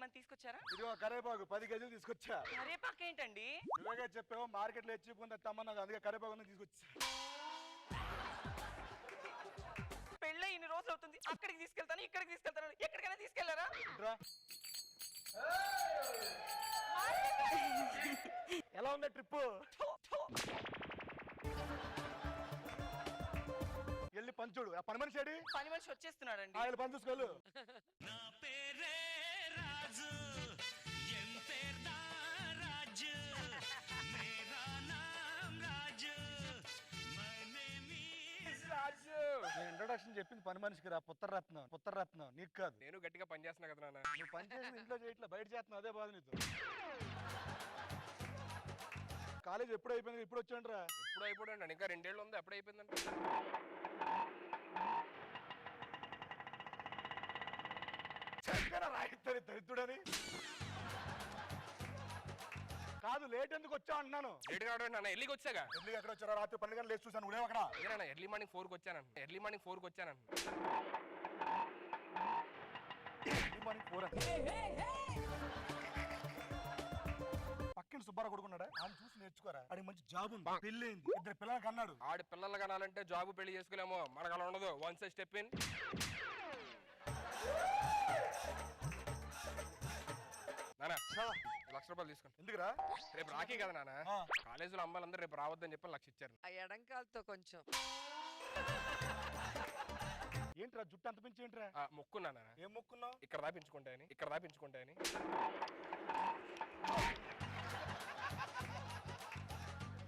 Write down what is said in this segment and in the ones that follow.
ఏమైనా తీసుకొచ్చారా? ఇదిగో కరేపాకు 10 కేజీలు తీసుకొచ్చా. కరేపాకు ఏంటండి? నువ్వేగా చెప్పావు మార్కెట్ లో చీపుకుందా తమ్మన్నా, అందుకే కరేపాకు తీసుకొచ్చా. పెళ్ళి ఇన్ని రోజులు అవుతుంది, అక్కడికి తీసుకెళ్తాను ఇక్కడికి తీసుకెళ్తాను, ఎక్కడికైనా తీసుకెళ్లారా? ఎలా ఉంది ట్రిప్? వెళ్ళి పంచుడు. ఆ పని మనిషి ఏడి? పని మనిషి వచ్చేస్తున్నాడండి. ఆయన పని చూసుకోవాలి. నా పేరే రాజు, ఎం పేర్దా రాజు, మేరా నామ్ రాజు, మై నేమ్ ఈజ్ రాజు. నేను ఇంట్రొడక్షన్ చెప్పింది పని మనిషికి రా. పుత్రరత్నం నీకు కాదు. నేను గట్టిగా పని చేస్తున్నా కదా నాన్న. నువ్వు పని చేసి ఇంట్లో చేయట్లా, బయట చేస్తున్నావు. అదే బాధ నీతో. కాలేజ్ ఎప్పుడు అయిపోయింది? ఇప్పుడు వచ్చాను రా. ఎప్పుడు అయిపోయాడు? ఇంకా 2 ఏళ్ళు ఉంది, ఎప్పుడు అయిపోయిందంటే. రాయిస్తారు దరిద్రుడని కాదు. లేట్ ఎందుకు వచ్చావు అంటున్నాను. లేట్ కావడం నాన్న, ఎర్లీకి వచ్చాగా. ఎర్లీ ఎక్కడ వచ్చారా? రాత్రి 12 గంటలు లేచి చూసాను. నువ్వు అక్కడ అదేనా ఎర్లీ మార్నింగ్ 4కి వచ్చానండి. ఎర్లీ మార్నింగ్ 4కి వచ్చానండి. పక్కన సుబ్బారావు కొడుకున్నాడా? ఆయన చూసి నేర్చుకోరా. అది మంచి జాబ్ ఉంది, పెళ్ళైంది, 2 పిల్లలకి అన్నాడు. ఆడి పిల్లలు కనాలంటే జాబు పెళ్లి చేసుకోలేమో, మనకు అలా ఉండదు. Once step in. నానా 1 లక్ష రూపాయలు తీసుకోండి. ఎందుకురా? రేపు రాఖీ కదా నాన్న. కాలేజీలో అమ్మాయిలందరూ రేపు రావద్దని చెప్పి 1 లక్ష ఇచ్చారు. ఆ ఎడంకాలతో కొంచెం ఏంట్రా జుట్టు అంత పెంచి ఏంట్రా? మొక్కున్నా నాన్న. ఏం మొక్కున్నావు? ఇక్కడ దాపించుకుంటాయని, ఇక్కడ దాపించుకుంటాయని.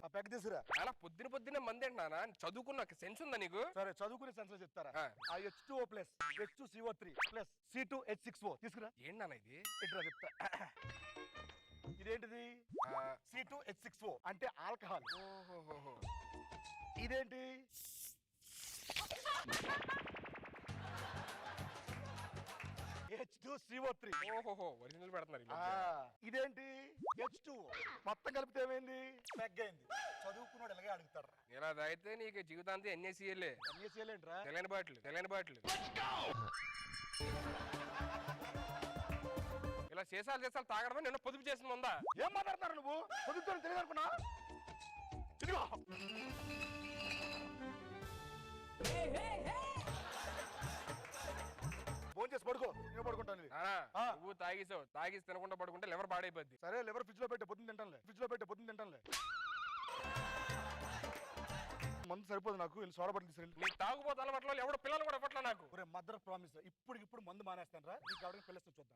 ఆ పెగ్ తీసురా. అలా పొద్దున్నే మంది ఏంటి నాన్న? చదువుకున్న సెన్స్ ఉందా నీకు? సరే చదువుకునే సెన్స్ లో చెప్తారా? ఆ H2O plus H2CO3 plus C2H6O తీసుకురా. ఏంటి నాన్న ఇది? ఇట్లా చెప్తా. ఇదేంటిది? C2H6O అంటే ఆల్కహాల్. ఓహోహోహో. ఇదేంటి? H2CO3. ఓహోహో, ఒరిజినల్ పెడుతున్నారు. ఇదేంటి? H2O. మొత్తం కలిపితే ఏమైంది? పెగ్ అయింది. చదువుకున్నాడు ఎలాగే అడుగుతాడు. ఇలా అయితే నీకు జీవితాంతం NaCl. NaCl ఏంట్రా? తెల్లని బాటిల్. ఇలా చేసాలు తాగడమే నిన్న పొదుపు చేసింది ఉందా? ఏం మాట్లాడుతున్నారు నువ్వు? పొదుపుతో తెలియదు అనుకున్నా. ఇదిగో ఫోన్ చేసి పడుకో, నేను పడుకుంటాను. నువ్వు తాగేసి తినకుండా పడుకుంటే లివర్ పాడైపోద్ది. సరే లివర్ ఫ్రిడ్జ్ లో పెట్టే పొద్దున్న తింటానులే. మందు సరిపోదు నాకు. వెళ్ళి సోడా బట్టలు తీసుకెళ్ళి. నీకు తాగుపోతే అలవాట్లో ఎవడో పిల్లలు కూడా పట్ల నాకు. మదర్ ప్రామిస్ ఇప్పుడు మందు మానేస్తాను రా. నీకు ఎవరికి పిల్లస్తే చూద్దాం.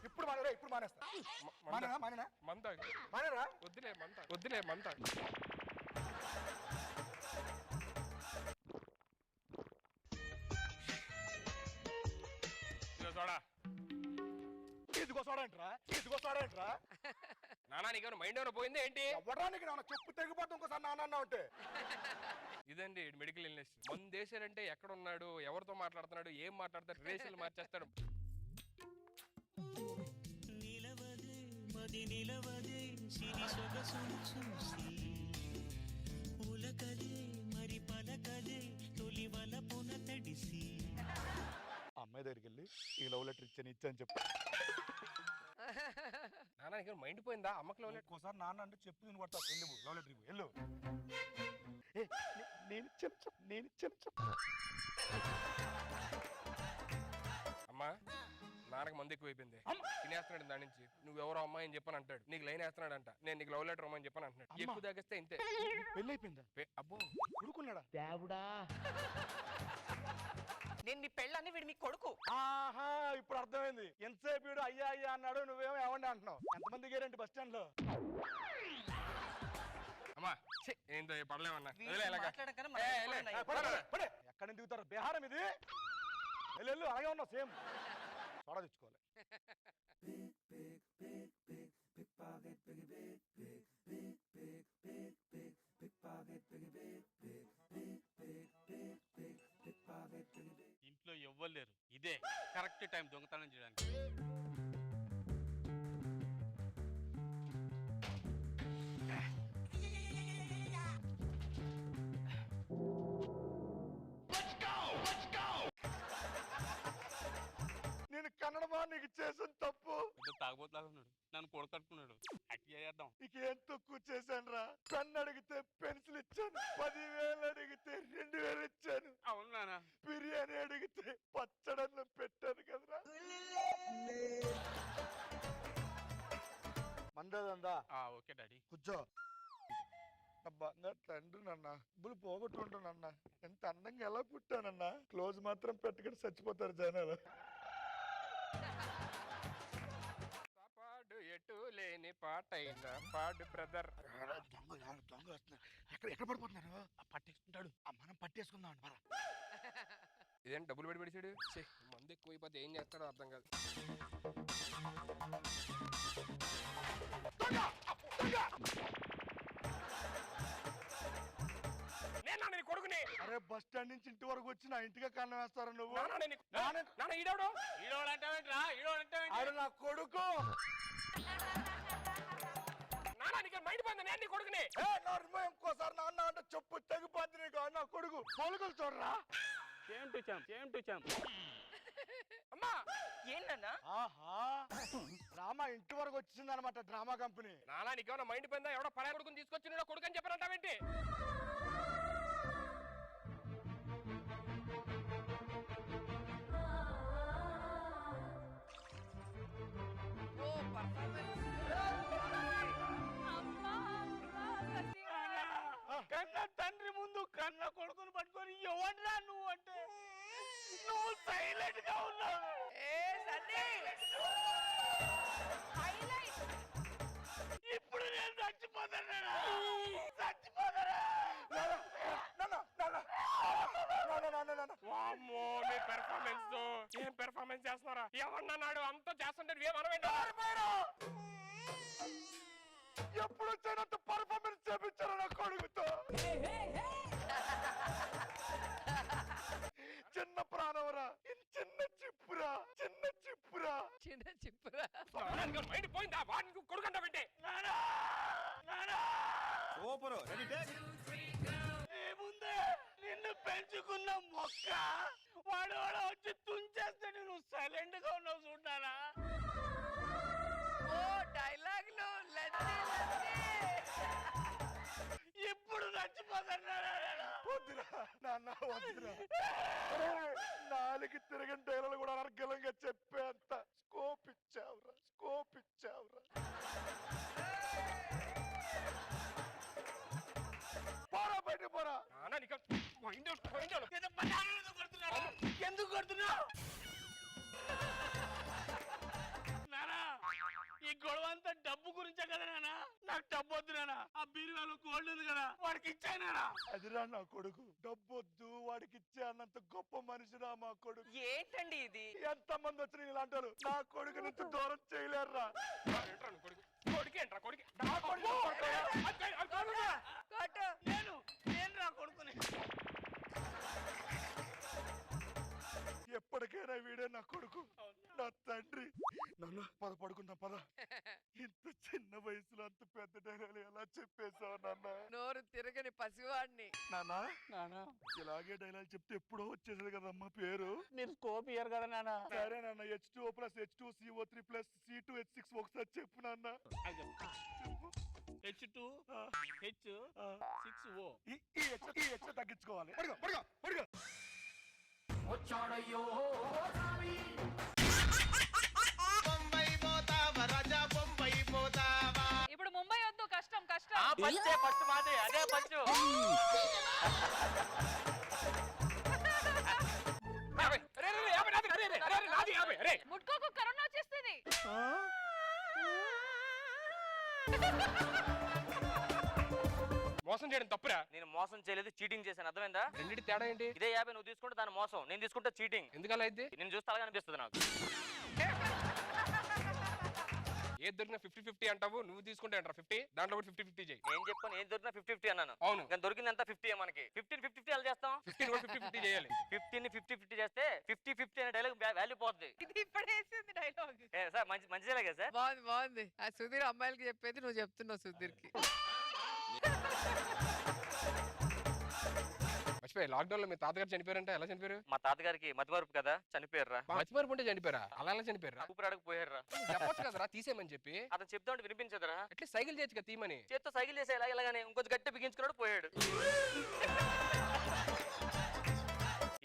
ఇప్పుడు మానేస్తా. మానేరా? వద్దులే మంత. ఇదిగో సోడా ఏంట్రా? నానా నీకేమైనా మైండ్ ఏమైనా పోయింది ఏంటి? ఎవడానికి చెప్పు తెగిపోతాం ఇంకోసారి నాన్న అంటే. ఇదండి మెడికల్ ఇల్నెస్. మన దేశాలంటే ఎక్కడ ఉన్నాడు, ఎవరితో మాట్లాడుతున్నాడు, ఏం మాట్లాడతాడు, రేసులు మార్చేస్తాడు. నిలవదే సిరి సొగసును చూసి ఉలకదే మరి పలకదే తొలి వలపున తడిసి. అమ్మాయి దగ్గరికి వెళ్ళి ఈ లవ్ లెటర్ ఇచ్చాను చెప్పు. నాన్న నీకు మైండ్ పోయిందా? అమ్మకి లవ్ లెటర్. ఒకసారి నాన్న అంటే చెప్పు, నేను కొడతా. వెళ్ళు లవ్ లెటర్ వెళ్ళు. నేను అమ్మా నాన్నకు మంది ఎక్కువైపోయింది, తినేస్తున్నాడు. దాని నుంచి నువ్వెవరో అమ్మాయి అని చెప్పని అంటాడు. నీకు లైన్ వేస్తున్నాడు అంట. నేను నీకు లవ్ లెటర్ అమ్మని చెప్పని అంటున్నాడు. ఎక్కువ తాగిస్తే ఇంతే. పెళ్ళి అయిపోయిందా? అబ్బో కొడుకున్నాడా? దేవుడా, నేను నీ పెళ్ళని వీడు మీ కొడుకు. ఆహా, ఇప్పుడు అర్థమైంది. ఎంతసేపు వీడు అయ్యా అన్నాడు, నువ్వేమో ఏమండి అంటున్నావు. ఎంతమంది దిగారంటే బస్ స్టాండ్ లో? అమ్మా ఏంటో పడలేమన్నా. ఎక్కడ దిగుతారు? బీహారం ఇది. వెళ్ళు, అలాగే ఉన్నావు సేమ్. తోడ తెచ్చుకోవాలి. ఇంట్లో ఎవ్వలేరు. ఇదే కరెక్ట్ టైం దొంగతనం చేయడానికి. నేను కన్నడమా నీకు చేసిన తప్పు? తాగుబోతులాగా ఉన్నాడు, నన్ను కొడతట్టుకున్నాడు. అట్టి చేద్దాం. ఇక ఏం తక్కువ చేశాను రా. పెన్ను అడిగితే పెన్సిల్ ఇచ్చాను, 10,000 అడిగితే 2,000 ఇచ్చాను. అవును నాన్న. బిర్యానీ అడిగితే పచ్చడన్నం పెట్టాను కదరా. మందదందా ఓకే డాడీ. కూర్చో. అబ్బా తండ్రి నన్న బులు పోగొట్టుకుంటానన్న. ఎంత అందంగా ఎలా పుట్టానన్నా. క్లోజ్ మాత్రం పెట్టకుండా చచ్చిపోతారు జనాలు. పాడు ఎటు లేని పాటైన పాడు బ్రదర్. దొంగ వస్తున్నారు. ఎక్కడ పడిపోతున్నారు? పట్టేసుకుంటాడు. మనం పట్టేసుకుందాం అండి. ఇదేం డబ్బులు పెట్టి పెడిచాడు. మంది ఎక్కువైపోతే ఏం చేస్తాడో అర్థం కాదు. కొడుకుని అరే బస్ స్టాండ్ నుంచి ఇంటి వరకు వచ్చి నా ఇంటిగా కన్నం వేస్తారా నువ్వు? ఆడు నా కొడుకు. కొడుకుని ఇంకోసారి నాన్న అంటే చెప్పు తెగిపోద్ది నీకు. నా కొడుకు కొలుగులు చూడరా. అమ్మా ఏంటన్నా? ఆహా డ్రామా ఇంటి వరకు వచ్చింది అనమాట. Drama company. నానా నీకేమన్నా మైండ్ పోయిందా? ఎవడో పరాయి కొడుకుని తీసుకొచ్చిన కొడుకు అని చెప్పారంటావేంటి? కన్న తండ్రి ముందు కన్న కొడుకుని పట్టుకొని ఎవడ్రా నువ్వు అంటే నువ్వు సైలెంట్ గా ఉన్నావు. ఇప్పుడు నేను చచ్చిపోతాను. వామ్మో మీ పెర్ఫార్మెన్స్ ఏం పెర్ఫార్మెన్స్ చేస్తున్నారా? ఎవరన్నాడు అంతా చేస్తుంటే మనమేంటో ఎప్పుడు వచ్చినంత పర్ఫార్మెన్స్ చేపించారు నా కొడుకుతో. చిన్న ప్రాణవరా, చిన్న చిప్పురా, చిన్న చిప్పురా, చిన్న చిప్పురా. మైండ్ పోయిందా? వాడిని కొడుకంటా పెట్టే ముందే నిన్ను పెంచుకున్న మొక్క వాడు వచ్చి తుంచేస్తాడు. నువ్వు సైలెంట్ గా ఉన్నావు చూడాలా? డైలాగులు ఇప్పుడు చచ్చిపోతున్నాడు. వద్దురా నాన్న వద్దురా. నాలుగు తిరగని డైలాగులు కూడా అనర్గలంగా చెప్పేంత స్కోప్ ఇచ్చావురా, స్కోప్ ఇచ్చావురా. పోరా బయట పోరా. ఎందుకు కొడుతున్నావు? నానా ఈ గొడవ అంతా డబ్బు గురించే కదా నానా. నాకు డబ్బు వద్దు నానా. ఆ బీరువాలో గోల్డ్ ఉంది కదా వాడికి ఇచ్చానా? అదిరా నా కొడుకు. డబ్బొద్దు వాడికి ఇచ్చే అన్నంత గొప్ప మనిషిరా మా కొడుకు. ఏంటండి ఇది? ఎంత మంది వచ్చిన ఇలా అంటారు. నా కొడుకు నుంచి దూరం చేయలేరురా. కొడుకేంట్రా కొడుకు? నేను రా కొడుకుని. ఎప్పటికైనా వీడే నా కొడుకు, నా తండ్రి. నన్ను పద పడుకుందాం పద. ఇంత చిన్న వయసులో అంత పెద్ద డైలాగులు ఎలా చెప్పేశావు నాన్న? నోరు తిరగని పసివాడిని. నాన్న ఇలాగే డైలాగ్ చెప్తే ఎప్పుడో వచ్చేసేది కదమ్మా పేరు. మీరు స్కోప్ ఇయ్యరు కదా నాన్న. సరే నాన్న. H2O + H2CO3 + C2H6 ఒకసారి చెప్పు నాన్న. H2 H6O. ఈ H తగ్గించుకోవాలి. పడుకో పడుకో పడుకో. ఇప్పుడు ముంబై వద్దు, కష్టం కష్టం. పంచే ఫస్ట్ మాదే, అదే పంచు. ముట్టుకోకు, కరోనా వచ్చేస్తుంది. మోసం చేయడం తప్పురా. నేను మోసం చేయలేదు, చీటింగ్ చేశాను. అర్థమైందా? రెండింటి తేడా ఏంటి? ఇదే 50 నువ్వు తీసుకుంటే దాని మోసం, నేను తీసుకుంటే చీటింగ్. ఎందుకలా అయితే? నేను చూస్తే అలాగే అనిపిస్తుంది నాకు. ఏది దొరికినా 50-50 అంటావు. నువ్వు తీసుకుంటే అంటారా 50? దాంట్లో కూడా 50-50 చేయి. ఏం చెప్పాను? ఏం దొరికినా 50-50 అన్నాను. అవును. ఇంకా దొరికింది ఎంత 50 మనకి. 15-50 ఎలా చేస్తాం? 15 కూడా 50-50 చేయాలి. 15ని 50-50 చేస్తే 50-50 అనే డైలాగ్ వాల్యూ పోతుంది. ఇది ఇప్పుడు వేసింది డైలాగ్. సార్ మంచి డైలాగే సార్. బాగుంది. ఆ సుధీర్ అమ్మాయిలకి చెప్పేది నువ్వు చెప్తున్నావు సుధీర్కి. మర్చిపోయి లాక్డౌన్ లో మీ తాతగారు చనిపోయారంటే ఎలా చనిపోయారు? మా తాతగారికి మతిమరుపు కదా చనిపోయారా. మర్చిపోయారు ఉంటే చనిపోయారా? అలా ఎలా చనిపోయారా? ఊపిరాడకు పోయారా. చెప్పొచ్చు కదరా తీసేయమని చెప్పి. అతను చెప్తా ఉంటే వినిపించదురా. అట్లీస్ట్ సైకిల్ చేయొచ్చు కదా తీమని. చేత్తో సైకిల్ చేసే ఇలాగానే ఇంకొంచెం గట్టి బిగించుకున్నాడు పోయాడు.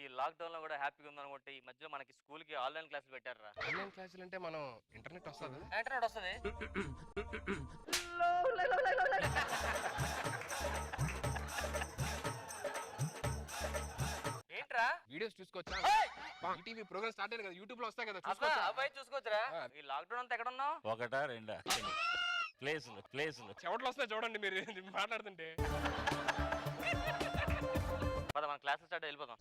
ఈ లాక్డౌన్ లో కూడా హ్యాపీగా ఉందనుకుంటే ఈ మధ్యలో మనకి స్కూల్ కి ఆన్లైన్ క్లాసులు పెట్టారా. ఆన్లైన్ క్లాసులు అంటే మనం ఇంటర్నెట్ వస్తుంది. ఇంటర్నెట్ వస్తుంది. ఏంట్రా వీడియోస్ చూసుకోవచ్చా? ఈటీవీ ప్రోగ్రామ్ స్టార్ట్ అయ్యింది కదా, యూట్యూబ్ లో వస్తాయి కదా, అబ్బా చూసుకోవచ్చా? అబ్బాయి చూసుకోవచ్చురా. ఆ. ఈ లాక్డౌన్ అంతా ఎక్కడ ఉన్నావు? ఒకటా రెండా ప్లేసులు చెవట్లు వస్తాయి చూడండి మీరు మాట్లాడుతుంటే. పద మన క్లాస్ స్టార్ట్ వెళ్ళిపోదాం.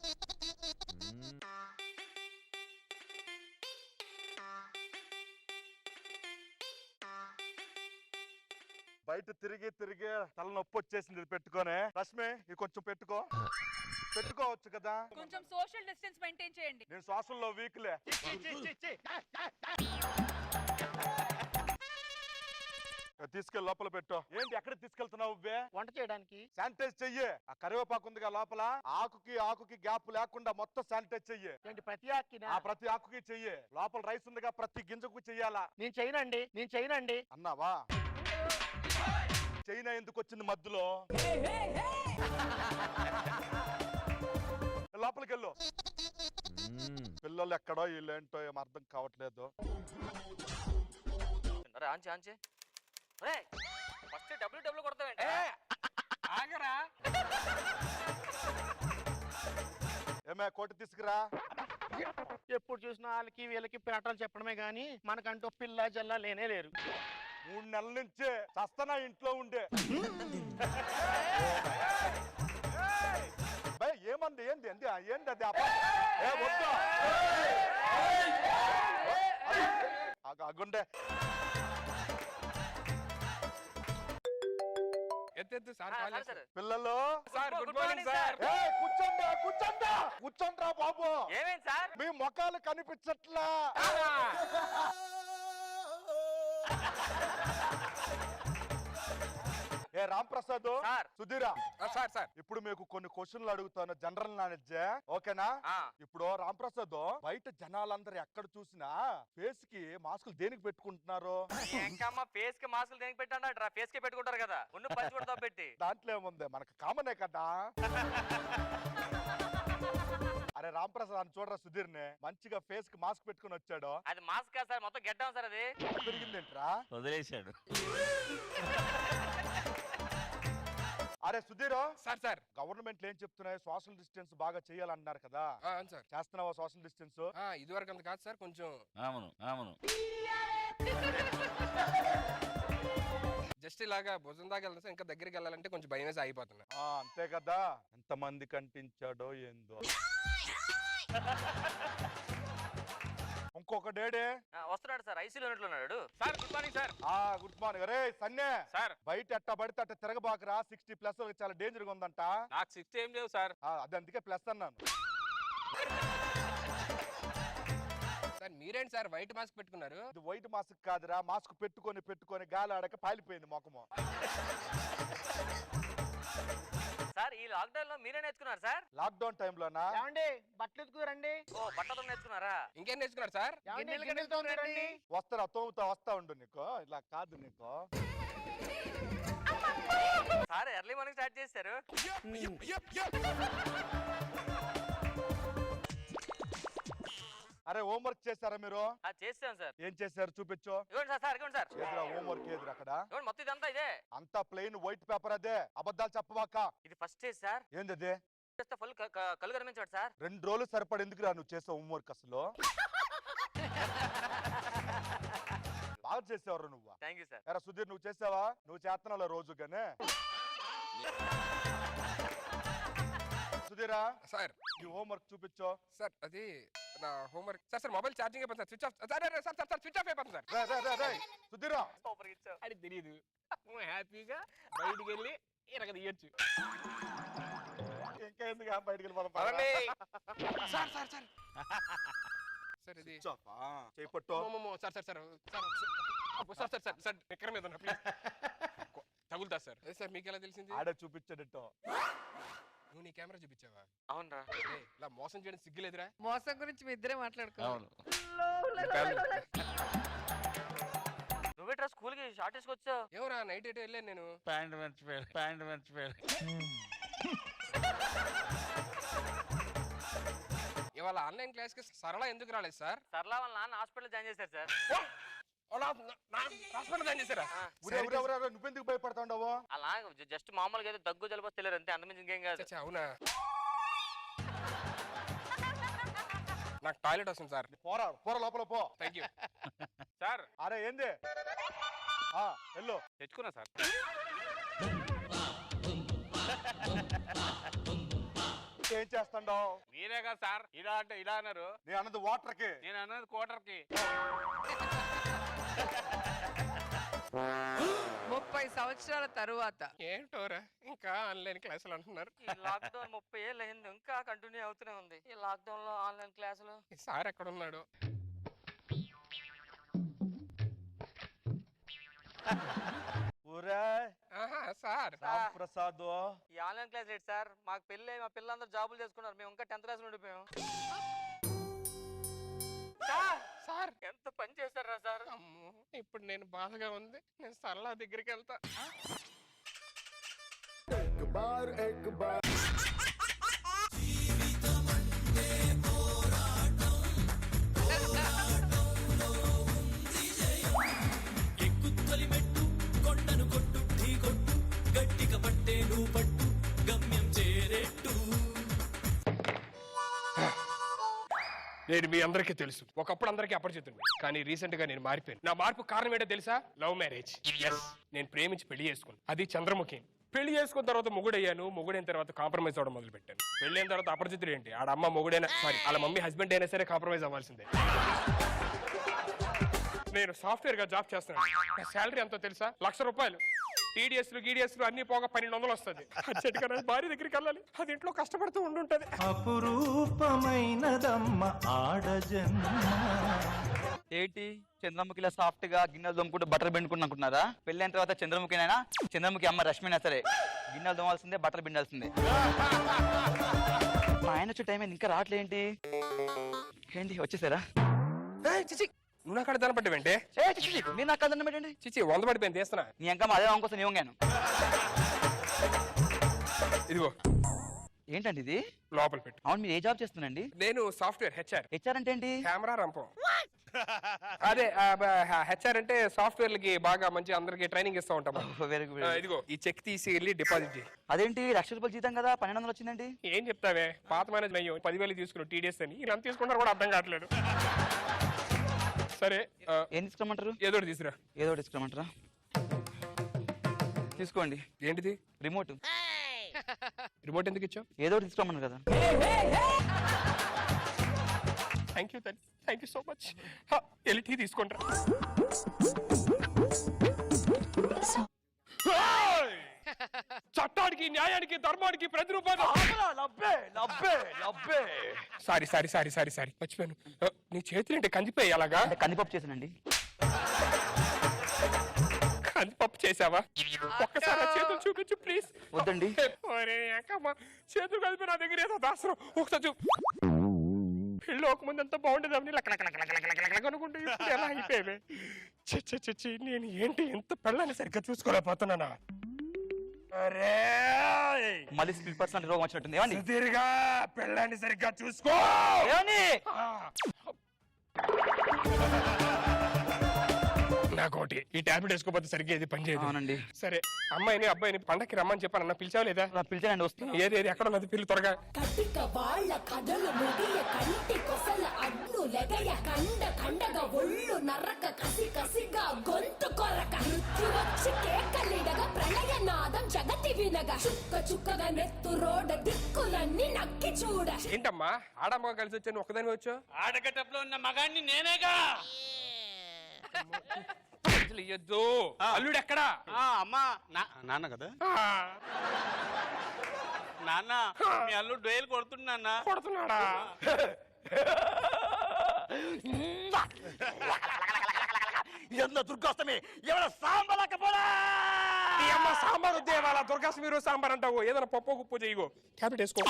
బయట తిరిగి తల నొప్పి వచ్చేసింది. ఇది పెట్టుకోనే రష్మి, ఇది కొంచెం పెట్టుకోవచ్చు కదా. కొంచెం సోషల్ డిస్టెన్స్ మెయింటైన్ చేయండి. నేను శ్వాసంలో వీక్లే. తీసుకెళ్ళి లోపల పెట్టు. ఏంటి ఎక్కడ తీసుకెళ్తున్నావు? వంట చేయడానికి శానిటైజ్ చెయ్యి. ఆ కరివేపాకు ఉందిగా లోపల, ఆకుకి గ్యాప్ లేకుండా మొత్తం శానిటైజ్ చెయ్యి. ఏంటి ప్రతి ఆకినా? ఆ ప్రతి ఆకుకి చెయ్యి. లోపల రైస్ ఉందిగా, ప్రతి గింజకు చెయ్యాలా. నేను చేయనండి అన్నావా? చైనా ఎందుకు వచ్చింది మధ్యలో? లోపలికి వెళ్ళు. పిల్లలు ఎక్కడో వీళ్ళేంటో ఏం అర్థం కావట్లేదు. ఆంచి ఫస్ట్ డబ్ల్యూ కొడతావేంటి? ఆగరా. ఏమే కోటి తీసుకురా. ఎప్పుడు చూసినా వాళ్ళకి వీళ్ళకి పేటలు చెప్పడమే గానీ మనకంటూ పిల్ల జల్లా లేనే లేరు. 3 నెలల నుంచే చస్తనా ఇంట్లో ఉండే. ఏమంది? ఏంది అది? అగుండే ఎత్తు సార్. పిల్లలు సార్ గుడ్ మార్నింగ్ సార్. కూర్చోండ్రా బాబు. ఏమేంటి సార్? మీ ముఖాలు కనిపించట్లా. ఏ రాంప్రసాద్, సార్. సుధీరా, సార్ ఇప్పుడు మీకు కొన్ని క్వశ్చన్లు అడుగుతాను, జనరల్ నాలెడ్జ్. ఓకేనా? ఇప్పుడు రాంప్రసాద్, బయట జనాలందరూ ఎక్కడ చూసినా ఫేస్ కి మాస్కులు దేనికి పెట్టుకుంటున్నారు? ఎంకమ్మ ఫేస్ కి మాస్కులు దేనికి పెట్టాడా? ఫేస్ కి పెట్టుకుంటారు కదా, ఉన్న పంచి కూడా పెట్టి. దాంట్లో ఏముంది, మనకు కామనే కదా. అరే రాంప్రసాద్ అని చూడరా, సుధీర్ని మంచిగా ఫేస్ కి మాస్క్ పెట్టుకుని వచ్చాడు. అది మాస్క్ కాదు సార్, మొత్తం గెడ్డం సార్. అది పెరిగిందేంట్రా? వదిలేశాడు. అరే సుధీర్, సార్ గవర్నమెంట్ ఏం చెప్తున్నాయి? సోషల్ డిస్టెన్స్ బాగా చేయాలన్నారు కదా, అవును సార్. చేస్తున్నావా సోషల్ డిస్టెన్స్? ఇది వరకు అంత కాదు సార్, కొంచెం. అవును జస్ట్ ఇలాగా భుజం దాకా వెళ్తా సార్, ఇంకా దగ్గరికి వెళ్ళాలంటే కొంచెం భయం వేసి ఆగిపోతున్నా. అంతే కదా. ఎంత మంది కంటించాడో ఏందో. ఇంకొక డేడే వస్తున్నాడు సార్, ఐసీలో ఉన్నాడు. Sir good morning sir. Good morning. అరే సన్నే, సార్ బయట ఎట్టా పడితే అట్ట తిరగబాకరా. 60+ చాలా డేంజర్ గా ఉందంట. నాకు 60 ఏం లేవు సార్. అది అందుకే ప్లస్ అన్నాను. సార్ మీరేంటి సార్ వైట్ మాస్క్ పెట్టుకున్నారు? ఇది వైట్ మాస్క్ కాదురా, మాస్క్ పెట్టుకొని గాలి ఆడక పాలిపోయింది మొఖము. సార్ ఈ లాక్డౌన్ లో మీరే నేర్చుకున్నారు సార్? లాక్డౌన్ టైంలోనా? బట్టలు ఎత్తుకురండి. ఓ బట్టలు నేర్చుకున్నారా? ఇంకేం నేర్చుకున్నారు సార్? వస్తారా? తోముతా వస్తా ఉండు. నీకు ఇలా కాదు నీకు. సార్ ఎర్లీ మార్నింగ్ స్టార్ట్ చేశారు. అరే హోంవర్క్ చేశారా మీరు? చేస్తాం సార్. ఏం చేశారు చూపించు. ఇవ్వండి సార్, ఇవ్వండి సార్. ఏదిరా హోంవర్క్? ఏదిరా అక్కడ? ఇవ్వండి, మొత్తం ఇదంతా ఇదే. అంతా ప్లెయిన్ వైట్ పేపర్. అదే అబద్ధాలు చెప్పవాక. ఇది ఫస్ట్ స్టేజ్ సార్. ఏంది అది? ఫుల్ కళ్ళు కనిపించాడు సార్. 2 రోజులు సరిపడి ఎందుకురా నువ్వు చేసావు హోంవర్క్? అసలు బాగా చేసేవారు నువ్వు. Thank you sir. ఎరా సుధీర్, నువ్వు చేసావా? నువ్వు చేస్తున్నావు రోజుగానే. సుధీరా సార్ ఈ హోంవర్క్ చూపించు. సార్ అది నా హోంవర్క్. సార్ మొబైల్ ఛార్జింగ్ అయిపోతుంది sir, switch off. Sir switch off అయిపోతుంది సార్. సుధీరా సూపర్ ఇచ్చావు. అది తెలియదు. హ్యాపీగా బయటికి వెళ్ళి ఇరగ తీయచ్చు. ఇంకా ఎందుకు బయటికి వెళ్ళి సార్ సార్ సార్ సార్ ఇది చేపట్టు. Sir sir sir sir sir sir sir ఎక్కడ మీద తగులుతా సార్. సార్ మీకు ఎలా తెలిసింది? ఆడే చూపించాడటో. నువ్వు నీ కెమెరా చూపించావా? అవునరా. ఏయ్, ఇలా మోసం చేయడం సిగ్గులేదురా? మోసం గురించి మీ ఇద్దరే మాట్లాడుకోవాలి. నువ్వేట్రా స్కూల్ కి షార్ట్ వేసుకొచ్చావు? ఏమరా నైట్ ఎటు వెళ్ళాను నేను. ప్యాంట్ మర్చిపోయారు. ఇవాళ ఆన్లైన్ క్లాస్ కి సరళ ఎందుకు రాలేదు సార్? సర్లా వాళ్ళ నాన్న హాస్పిటల్ జాయిన్ చేశారు సార్. హాస్పిటల్ జాయిన్ చేశారా? నువ్వెందుకు భయపడతావు? అలా జస్ట్ మామూలుగా ఏదో దగ్గు జలుబు తెలియరు అంతే, అంతమించి ఇంకేం కాదు. చచ్చా, అవునా? నాకు టాయిలెట్ వస్తుంది సార్. పోరా లోపల పో. థ్యాంక్ యూ సార్ అరే ఏంది వెళ్ళు. తెచ్చుకున్నా సార్. ఏం చేస్తాండావు? మీరే కదా సార్ ఇలా అంటే ఇలా అన్నారు. నేను అన్నది వాటర్ కి. నేను అన్నది క్వార్టర్ కి. 30 సంవత్సరాల తరువాత ఏంటోరా ఇంకా ఆన్లైన్ క్లాసులు అంటున్నారు. ఈ లాక్డౌన్ 30 ఏళ్ళు అయింది, ఇంకా కంటిన్యూ అవుతూనే ఉంది. ఈ లాక్డౌన్ లో ఆన్లైన్ క్లాసులు. ఈ సార్ ఎక్కడ ఉన్నాడు? సార్ ప్రసాద్ ఈ ఆన్లైన్ క్లాస్ ఏంటి సార్? మాకు పెళ్ళి మా పిల్లలందరూ జాబులు చేసుకున్నారు, మేము ఇంకా 10th క్లాస్ ఉండిపోయాం. సార్ ఎంత పని చేశారా సార్? అమ్మో, ఇప్పుడు నేను బాధగా ఉంది. నేను సరళ దగ్గరికి వెళ్తా. నేను మీ అందరికీ తెలుసు, ఒకప్పుడు అందరికీ అపరిచితుడు, కానీ రీసెంట్ గా నేను మారిపోయాను. నా మార్పు కారణం ఏంటో తెలుసా? Love marriage. ఎస్, నేను ప్రేమించి పెళ్లి చేసుకున్నాను. అది చంద్రముఖి. పెళ్లి చేసుకున్న తర్వాత మొగుడయ్యాను. మొగుడైన తర్వాత కాంప్రమైజ్ అవ్వడం మొదలు పెట్టాను. పెళ్ళైన తర్వాత అపరిచితుడు ఏంటి? ఆడ అమ్మ మొగుడైనా సారీ వాళ్ళ మమ్మీ హస్బెండ్ అయినా సరే కాంప్రమైజ్ అవ్వాల్సిందే. నేను సాఫ్ట్వేర్ గా జాబ్ చేస్తున్నాను. నా శాలరీ ఎంతో తెలుసా? ₹1,00,000. టీడీఎస్లు గీడీఎస్లు అన్ని పోగా 1200 వస్తుంది. అర్జెంట్గా భార్య దగ్గరికి వెళ్ళాలి. అది ఇంట్లో కష్టపడుతూ ఉండుంటది. అపురూపమైనదమ్మ ఆడజన్మ. ఏంటి చంద్రముఖిలా సాఫ్ట్ గా గిన్నెలు దొమ్ముకుంటూ బట్టలు పిండుకుంటూ అనుకుంటున్నారా? పెళ్ళైన తర్వాత చంద్రముఖినైనా చంద్రముఖి అమ్మ రష్మినా సరే గిన్నెలు దొమ్మాల్సిందే, బట్టలు పిండాల్సిందే. మా ఆయన వచ్చే టైం ఇంకా రావట్లేంటి? ఏంటి వచ్చేసారా? చిచి, నువ్వు నాకు అర్థం పట్టేవేంటే? మీరు నాకు అర్థం పెట్టండి. చిచి 100 పడిపోయింది తీస్తున్నా. నీ అంకమ్మ అదే వంకోసం నీ వంగాను. ఇదిగో ఏంటండి ఇది? లోపల పెట్టు. అవును, మీరు ఏ జాబ్ చేస్తున్నాండి? నేను సాఫ్ట్వేర్ హెచ్ఆర్. హెచ్ఆర్ అంటే ఏంటి? కెమెరా రంపం. అదే హెచ్ఆర్ అంటే సాఫ్ట్వేర్లకి బాగా మంచి అందరికి ట్రైనింగ్ ఇస్తూ ఉంటాం. Very good. ఇదిగో ఈ చెక్ తీసి వెళ్ళి డిపాజిట్ చేయి. అదేంటి ₹1,00,000 జీతం కదా 1200 వచ్చిందండి? ఏం చెప్తావే, పాత మేనేజ్ అయ్యో 10,000 తీసుకున్నావు టీడీఎస్ అని. ఇలా తీసుకుంటారు కూడా అర్థం కావట్లేదు. సరే ఏం తీసుకురమ్మంటారు? ఏదో ఒకటి తీసుకురా. ఏదో ఒకటి తీసుకురమ్మంటారా? తీసుకోండి. ఏంటిది? రిమోట్. రిమోట్ ఎందుకు ఇచ్చావు? ఏదో ఒకటి తీసుకోమన్నారు కదా. Thank you so much. వెళ్ళి టీ తీసుకుంటా. చట్టానికి న్యాయానికి ధర్మానికి ప్రతిరూపాలు. సారీ మర్చిపోయాను. నీ చేతులు ఏంటి కందిపోయి అలాగా? కందిపప్పు చేసానండి. కందిపప్పు చేసావా? ఒక్కసారి చేతులు చూపించు ప్లీజ్. వద్దండి. చేతులు కలిపి నా దగ్గర ఏదో దాసరం. ఒకసారి చూ. పెళ్ళి ఒక ముందు ఎంత బాగుండేదాన్ని అనుకుంటే ఇప్పుడు ఎలా అయిపోయావే? చచ్చి నేను ఏంటి ఎంత పెళ్ళాన్ని సరిగ్గా చూసుకోలేకపోతున్నానా? అరే మళ్ళీ స్ప్లిట్ పర్సనల్ రోగం వచ్చినట్టుంది. ఏమండి? తిరిగా పెళ్ళాన్ని సరిగ్గా చూసుకో. నాకోటి ఈ టాబ్లెట్ వేసుకోపోతే సరిగ్గా ఇది పని చేయదు. అవునండి. సరే అమ్మాయిని అబ్బాయిని పండక్కి రమ్మని చెప్పాను. అన్న పిలిచావు లేదా? పిలిచానండి, వస్తుంది. ఏది ఎక్కడ ఉన్నది? పిల్లి త్వరగా. కటిక వాళ్ళ కథలు ముగియ కంటి కొసల అడ్ను లెగయ కండ కండగ ఒళ్ళు నరక కసి కసిగా గొంతు కొరక మృత్యు వచ్చి కేకలిడగా ప్రళయ నాదం జగతి వినగా చుక్క చుక్కగా నెత్తు రోడ దిక్కులన్నీ నక్కి చూడ. ఏంటమ్మా ఆడమ్మ కలిసి వచ్చాను ఒక్కదాని వచ్చావు? ఆడగట్టపులో ఉన్న మగాన్ని నేనేగా. అల్లుడు ఎక్కడా? అమ్మా నాన్న కదా. నాన్న మీ అల్లుడు డోయలు కొడుతున్నా. కొడుతున్నాడా? ఎంత దుర్గోస్తమి ఎవడ సాంబలకపోడా. నీ అమ్మ సాంబార్ వద్దే వాళ్ళ దుర్గాశ్మీరు సాంబార్ అంటావు ఏదైనా పప్పు గుప్పు చేయగో క్యాబినెట్ వేసుకో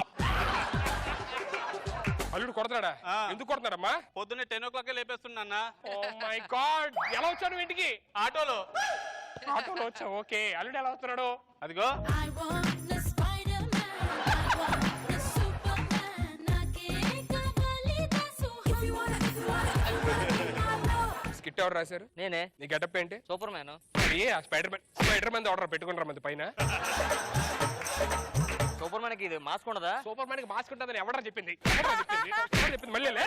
అల్లుడు కొడతాడా ఎందుకు కొడతాడమ్మా పొద్దున్నే 10 o'clock లేపేస్తున్నా. ఓ మై గాడ్ ఎలా వచ్చాను ఇంటికి ఆటోలో ఆటోలో వచ్చావు ఓకే అల్లుడు ఎలా వస్తున్నాడు అదిగో I want a Spider-Man. I want a Superman. నాకే కావాలి Dasu. If you wanna be my love. Skit ఎవరు రాశారు నేనే నీ గెటప్ ఏంటి సూపర్ మ్యాన్. మరి ఆ స్పైడర్ మ్యాన్ ఆర్డర్ పెట్టుకుంటారా మంది పైన సూపర్ మ్యాన్ కి ఇది మాస్క్ ఉండదా? సూపర్ మ్యాన్ కి మాస్క్ ఉంటుందని ఎవడరా చెప్పింది మళ్ళీ లే.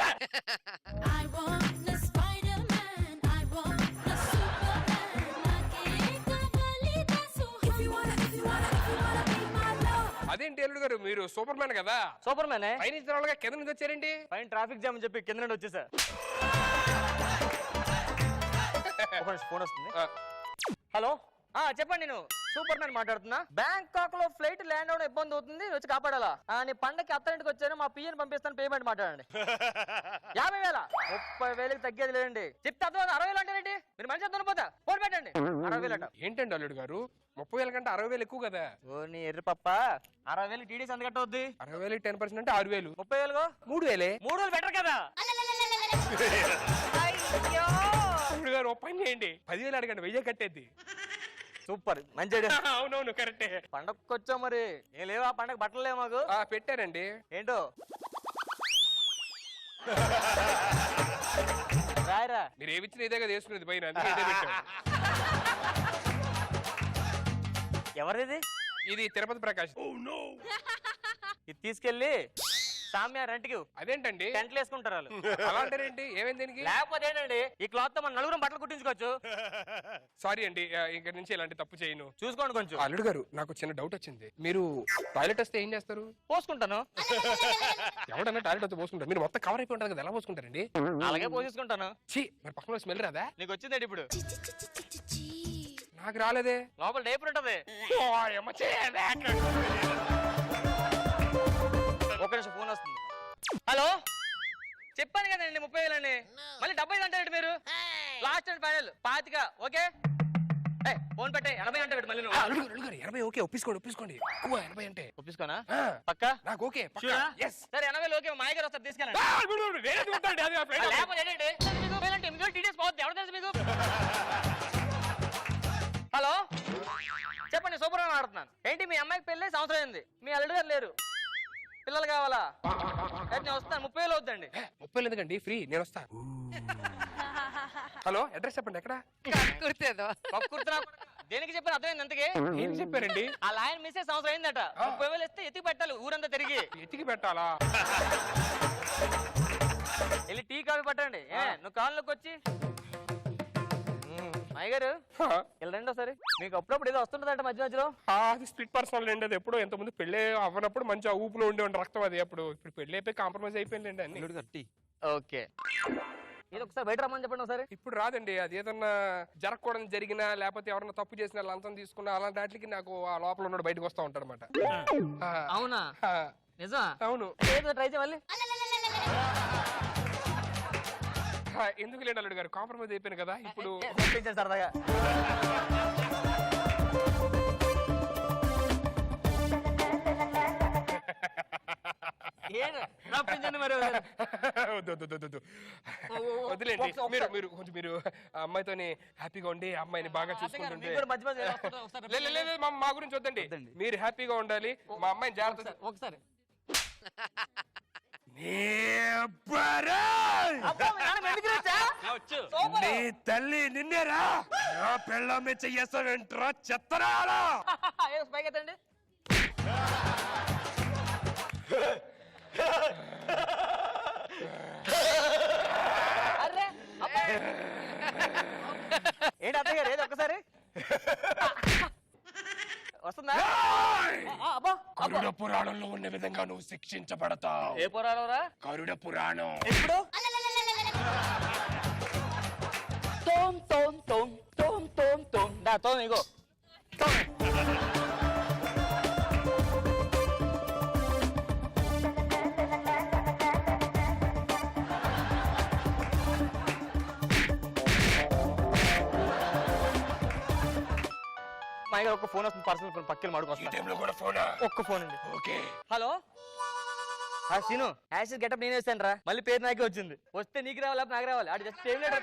I want a Spider-Man. I want a Superman. నాకే కావాలి Dasu. If you wanna be my love. అదేంటి అల్లుడు గారు మీరు సూపర్ మ్యాన్ కదా సూపర్ మ్యానే. పైన ఇచ్చిన వాళ్ళగా కింద నుంచి వచ్చారేంటి పైన ట్రాఫిక్ జామ్ అని చెప్పి కింద నుండి వచ్చేసా. ఫోన్ వస్తుంది. హలో చెప్పండి, నేను సూపర్ మ్యాన్ మాట్లాడుతున్నా. బ్యాంకాక్ లో ఫ్లైట్ ల్యాండ్ అవడం ఇబ్బంది అవుతుంది, వచ్చి కాపాడాలా? నీ పండగకి అత్తారింటికి వచ్చాను, మా పిఎన్ పంపిస్తాను, పేమెంట్ మాట్లాడండి. 50,000 30,000కి తగ్గేది లేదండి. చెప్తే అర్థం 60,000 అంటారండి, మీరు మంచిగా దొరికిపోతా ఫోన్ పెట్టండి. 60,000 అంట. ఏంటండి అల్లుడు గారు 30,000 కంటే 60,000 ఎక్కువ కదా ఓ నీ ఎర్రి పప్ప, 60,000 టీడీస్ ఎంత కట్టవుద్ది? 60,000 10% అంటే 6,000 30,000 3,000 3,000 బెటర్ కదా. అయ్యో అల్లుడు గారు ఓ పని చేయండి 10,000 అడగండి 1,000 కట్టేద్ది సూపర్ మంచి ఐడియా. అవునవును కరెక్టే పండగకి వచ్చాం, మరి ఏం లేవా పండగ బట్టలు లేవు మాకు? పెట్టారండి ఏంటో రాయరా. మీరు ఏమి ఇచ్చిన ఇదే కదా వేసుకునేది పైన అందుకే ఇదే పెట్టాం. ఎవరిది? ఇది తిరుపతి ప్రకాష్. ఇది తీసుకెళ్ళి సామ్య రెంట్కి అదేంటండి టెంట్లు వేసుకుంటారు వాళ్ళు. అలా అంటారేంటి ఏమైంది దీనికి లేకపోతే ఏంటండి, ఈ క్లాత్ తో మన నలుగురం బట్టలు కుట్టించుకోవచ్చు. సారీ అండి ఇక్కడ నుంచి ఇలాంటి తప్పు చేయను. చూసుకోండి కొంచెం. అల్లుడు గారు నాకు చిన్న డౌట్ వచ్చింది, మీరు టాయిలెట్ వస్తే ఏం చేస్తారు? పోసుకుంటాను. ఎవడన్నా టాయిలెట్ వస్తే పోసుకుంటారు, మీరు మొత్తం కవర్ అయిపోయి ఉంటారు కదా, ఎలా పోసుకుంటారండి? అలాగే పోసేసుకుంటాను. ఛీ మరి పక్కన స్మెల్ రాదా? నీకు వచ్చిందండి ఇప్పుడు. నాకు రాలేదే. లోపల డైపర్ ఉంటది. ఒక నిమిషం ఫోన్ వస్తుంది. హలో చెప్పాను కదండి 30,000 అని, మళ్ళీ 75 అంటారు మీరు. Last and final 25 okay. Phone పెట్టే 80 అంటే మళ్ళీ నువ్వు. అల్లుడు గారు 80 ఓకే ఒప్పించుకోండి ఎక్కువ 80 అంటే ఒప్పించుకోనా? ఆ, పక్కా నాకు ఓకే ఎస్. సరే 80 ఓకే. మా గారు వస్తారు తీసుకెళ్ళండి. లేకపోతే లేకపోతే ఏంటంటే మీకు డీటెయిల్స్ పోద్ది, ఎవరు తెలుసు మీకు? హలో చెప్పండి, సూపర్ మ్యాన్ ఆడుతున్నాను. ఏంటి మీ అమ్మాయికి పెళ్ళి సంవత్సరం అయింది, మీ అల్లుడు గారు లేరు, పిల్లలు కావాలా? నేను వస్తాను, 30,000 అవుద్దండి. 30,000 ఎందుకండి ఫ్రీ, నేను వస్తాను. హలో అడ్రస్ చెప్పండి ఎక్కడ? కుర్తేదో పప్పు కుర్తున్నా దేనికి చెప్పారు అర్థమైంది అంతకే? ఏం చెప్పారండి? ఆ లాయన్ మిస్సెస్ సంవత్సరం అయిందట, 30,000 ఇస్తే ఎత్తికి పెట్టాలి ఊరంతా తిరిగి. ఎత్తికి పెట్టాలా? వెళ్ళి టీ కాఫీ పట్టండి. నువ్వు కాళ్ళలోకి వచ్చి మాయ గారు ఇలా రండి ఒకసారి. మీకు అప్పుడప్పుడు ఏదో వస్తుంటదంట మధ్య మధ్యలో. అది స్ప్లిట్ పర్సనల్ అండి, అది ఎప్పుడో ఎంతమంది పెళ్ళి అవ్వనప్పుడు మంచి ఊపులో ఉండే రక్తం అది. అప్పుడు ఇప్పుడు పెళ్లి అయిపోయి కాంప్రమైజ్ అయిపోయిందండి అన్ని. ఓకే ఇది ఒకసారి బయట రమ్మని చెప్పండి ఒకసారి. ఇప్పుడు రాదండి, అది ఏదన్నా జరగకూడదు జరిగినా లేకపోతే ఎవరన్నా తప్పు చేసినా లంచం తీసుకున్నా అలాంటి వాటికి నాకు ఆ లోపల ఉన్నాడు బయటకు వస్తా ఉంటాడు అనమాట. అవునా? నిజమా? అవును. ట్రై చేయ మళ్ళీ. ఎందుకు లేడు అల్లుడు గారు, కాంప్రమైజ్ అయిపోయాను కదా ఇప్పుడు. సరదాగా మరి వదిలేండి. మీరు కొంచెం మీరు అమ్మాయితోని హ్యాపీగా ఉండి అమ్మాయిని బాగా చూసుకుంటుంటే. లేదు మా గురించి వద్దండి, మీరు హ్యాపీగా ఉండాలి, మా అమ్మాయిని జాగ్రత్త. ఒకసారి నీ తల్లి నిన్నేరా నా పెళ్ళమే చెయ్యేస్తావేంట్రా చెత్తరాలా? పైకెత్తండి. ఏంటి అత్తయ్య గారు ఏది ఒక్కసారి వస్తుందా? గరుడ పురాణంలో ఉన్న విధంగా నువ్వు శిక్షించబడతావు. ఏ పురాణం రా? గరుడ పురాణం. ఎప్పుడు? తోం తోం తోం తోం తోం తోం దా తోం ఇగో తోం. మా దగ్గర ఒక్క ఫోన్ వస్తుంది, పర్సనల్ ఫోన్ పక్కన ఈ మాడుకొస్తా. టైంలో కూడా ఫోనా? ఒక్క ఫోన్ అండి. Okay. Hello Seenu, acid getup నేను వేస్తాను రా. మళ్ళీ పేరు నాకే వచ్చింది. వస్తే నీకు రావాలి, నాకు రావాలి. ఆడు జస్ట్ ఏం లేదు.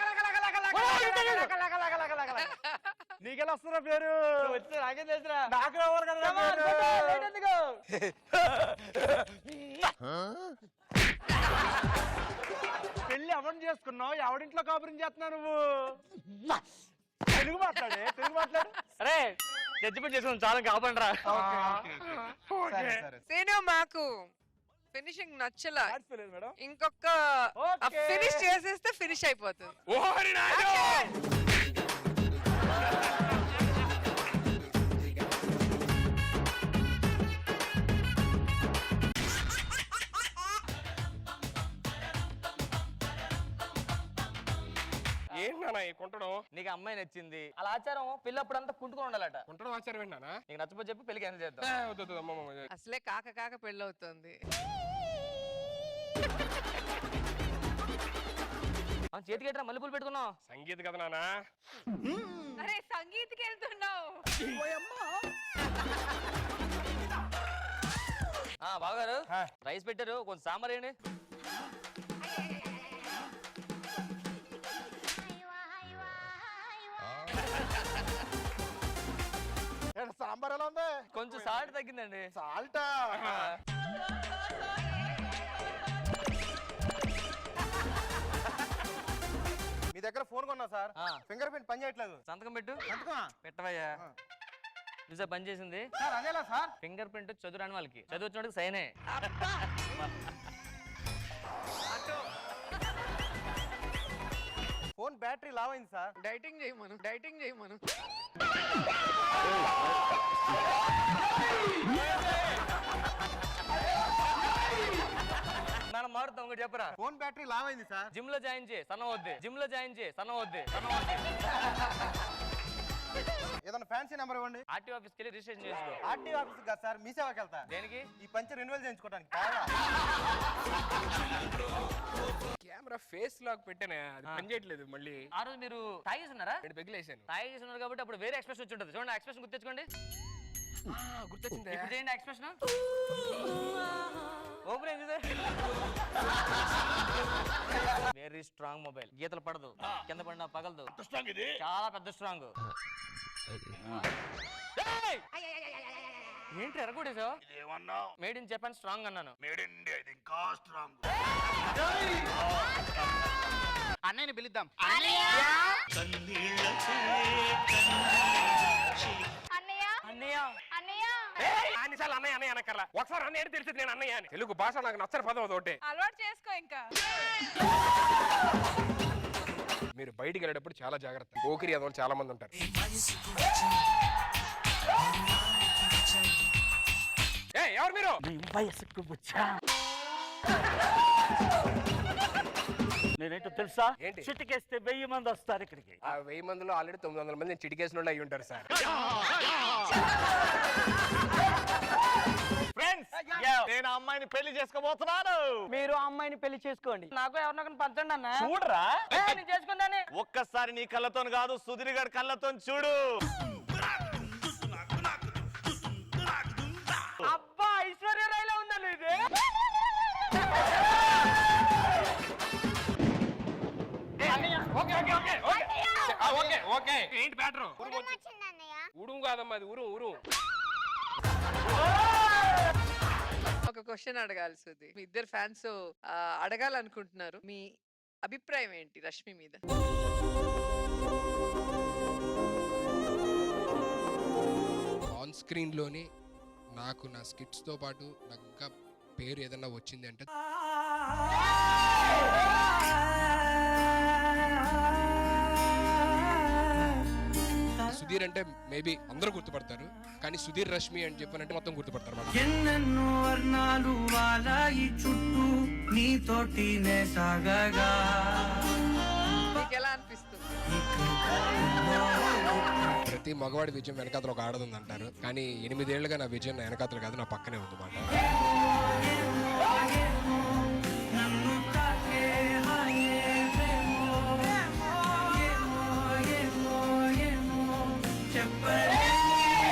నీకెలా వస్తున్నా పేరు? వస్తే నాకేం తెలుసురా. నాకు రావాలి కదా Come on, పేరు. late ఎందుకు? పెళ్లి ఎవరిని చేసుకున్నావు? ఎవడింట్లో కాపురం చేస్తున్నావు నువ్వు? తెలుగు మాట్లాడే, తెలుగు మాట్లాడు. అరే జడ్జిమెంట్ చేసుకుని చాలా కాపండి రా. సీను మాకు ఫినిషింగ్ నచ్చలా. మేడం ఇంకొక Okay. ఫినిష్ చేసేస్తే ఫినిష్ అయిపోతుంది. ఓరి నాయనో! ఏంటన్నా ఈ కుంటడం? నీకు అమ్మాయి నచ్చింది, అలా ఆచారం పెళ్లి అప్పుడంతా కుంటుకొని ఉండాలట. కుంటడం ఆచారం ఏంటన్నా? నీకు నచ్చపోతే చెప్పి పెళ్లి క్యాన్సిల్ చేద్దాం. వద్దు వద్దు, అమ్మమ్మ. అసలే కాక కాక పెళ్ళవుతుంది. చేతికి ఎట్రా మల్లెపూలు పెట్టుకున్నావు? సంగీత కదా నానా? అరే సంగీత్కి వెళ్తున్నావు. బావగారు రైస్ పెట్టారు, కొంచెం సాంబార్ ఏంటి? సాంబార్ ఎలా ఉంది? కొంచెం సాల్ట్ తగ్గిందండి. సాల్టా? మీ దగ్గర ఫోన్ కొన్నా సార్, ఫింగర్ ప్రింట్ పని చేయట్లేదు. సంతకం పెట్టు. సంతకమా? పెట్టవయ్యా. చూసా పని చేసింది. సార్ అదేలా సార్? ఫింగర్ ప్రింట్ చదువురాని వాళ్ళకి, చదువు వచ్చినోడికి సైనే. ఫోన్ బ్యాటరీ లావ్ అయింది సార్. డైటింగ్ చేయమను, డైటింగ్ చేయమను. మనం మారుతాం ఇంకోటి చెప్పరా. ఫోన్ బ్యాటరీ లావ్ అయింది సార్. జిమ్ లో జాయిన్ చేయి సన్న వద్దే, జిమ్ లో జాయిన్ చేయి సన్న వద్దే. ఏదైనా ఫ్యాన్సీ నెంబర్ ఇవ్వండి. ఆర్టీ ఆఫీస్కి వెళ్ళి రిజిస్ట్రేషన్ చేసుకో. ఆర్టీ ఆఫీస్ కాదు సార్, మీ సేవకి వెళ్తా. దేనికి? ఈ పంచర్ రెన్యువల్ చేయించుకోవడానికి. కెమెరా ఫేస్ లాక్ పెట్టానే, అది పని చేయట్లేదు. మళ్ళీ ఆ రోజు మీరు తాగేస్తున్నారా? రెండు పెగిలేసాను. తాగేస్తున్నారు కాబట్టి అప్పుడు వేరే ఎక్స్ప్రెషన్ వచ్చి ఉంటుంది. చూడండి ఎక్స్ప్రెషన్ గుర్తెచ్చుకోండి. గుర్తొచ్చింది. ఇప్పుడు చేయండి expression. Open very strong mobile, గీతలు పడదు, కింద పడినా పగలదు, చాలా పెద్ద స్ట్రాంగ్. ఏంటి ఎరగొడేసావు? మేడ్ ఇన్ జపాన్ స్ట్రాంగ్ అన్నాను. అన్నయ్యని పిలుద్దాం. అన్నయ్య అన్నయ్య అన్నయ్య అన్నిసార్లు అన్నయ్య అన్నయ్య అనక్కర్లా. ఒకసారి అన్నయ్య అని తెలిసింది నేను అన్నయ్య అని. తెలుగు భాష నాకు నచ్చని పదం అదొకటే. అలవాటు చేసుకో ఇంకా. మీరు బయటికి వెళ్ళేటప్పుడు చాలా జాగ్రత్త. పోకిరి అదోళ్ళు చాలా మంది ఉంటారు. ఎవరు మీరు? నేనేంటో తెలుసా? ఏంటి? చిటికేస్తే 1000 మంది వస్తారు ఇక్కడికి. ఆ 1000 మందిలో ఆల్రెడీ 900 మంది చిటికేసిన వాళ్ళు అయి ఉంటారు సార్. ఫ్రెండ్స్, నేను ఆ అమ్మాయిని పెళ్లి చేసుకోబోతున్నాను. మీరు ఆ అమ్మాయిని పెళ్లి చేసుకోండి, నాకు ఎవరినొకరిని పంచండి అన్న. చూడరా, నేను చేసుకుందాన్ని. ఒక్కసారి నీ కళ్ళతో కాదు, సుధీర్ గారి కళ్ళతో చూడు. అబ్బా ఐశ్వర్య రాయ్లా ఉందండి ఇది. ఓకే ఏంటి బ్యాటరు? ఉడుము కాదమ్మా, అది ఉరు ఉరు. ఒక క్వశ్చన్ అడగాలి సుధీ. మీ ఇద్దరు ఫ్యాన్స్ అడగాలనుకుంటున్నారు. మీ అభిప్రాయం ఏంటి రష్మి మీద? ఆన్ స్క్రీన్ లోని నాకు నా స్కిట్స్ తో పాటు నాకు ఇంకా పేరు ఏదన్నా వచ్చింది అంటే సుధీర్ అంటే మేబీ అందరూ గుర్తుపడతారు, కానీ సుధీర్ రష్మి అని చెప్పానంటే మొత్తం గుర్తుపడతారు అన్నమాట. ఎన్నెన్నో వర్ణాలు వాలాయి చుట్టూ నీతోటినే సాగగా. మీకు ఎలా అనిపిస్తుంది? ప్రతి మగవాడి విజయం వెనకాతలు ఒక ఆడది అంటారు, కానీ 8 ఏళ్లుగా నా విజయం నా వెనకాతలు కాదు, నా పక్కనే ఉంది మాట. నన్ను తాకే హాయేమో, ఏమో, ఏమో, ఏమో, చెప్పలేని